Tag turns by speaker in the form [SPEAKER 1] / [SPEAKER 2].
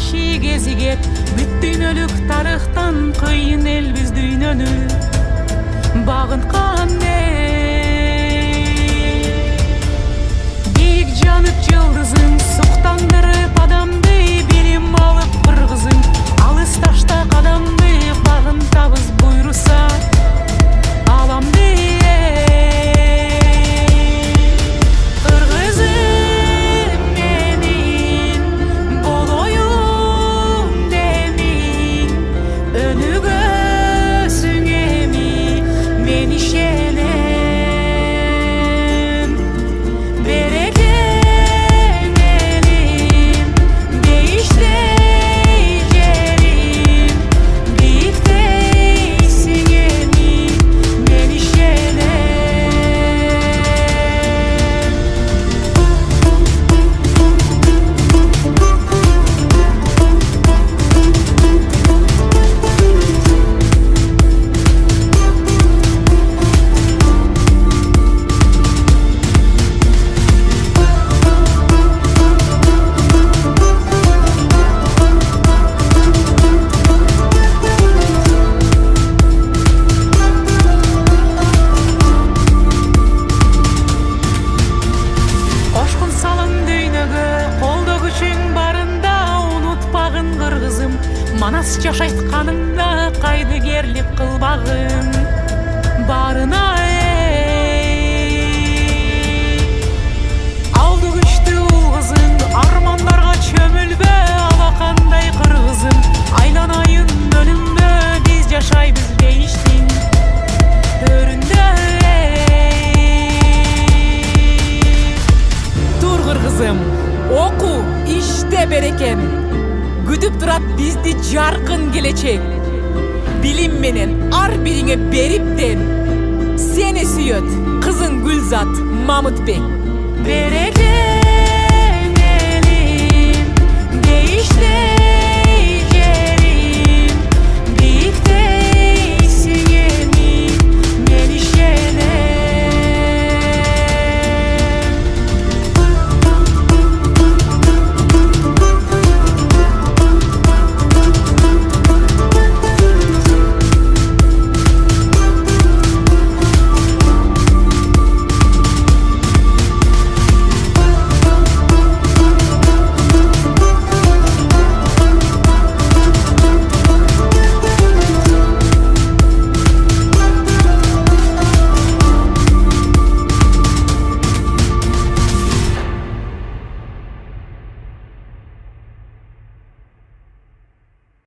[SPEAKER 1] kişi gezigep, бүт tarıhtan kıyın el biz düynönü bağınkan Beyik janıp yıldızın suktandırıp adamdı bilim alıp kırgızın alыс taşta kadamdı bağın tabız buyrusa alamdı Manas жашайтканыңда кайдыгерлик кылбагын барына алды күчтүү кызың армандарга чөмүлбө алакандай кыргызым айланайын өлүмбө биз жашайбыз дейиштин төрүндө тур кыргызым оку иште берекем Güdüp durat bizdi jarkın gelecek. Bilim menen ar biriňe beripden. Seni süýöt, kızın Gülzat Mamutbek. Bereke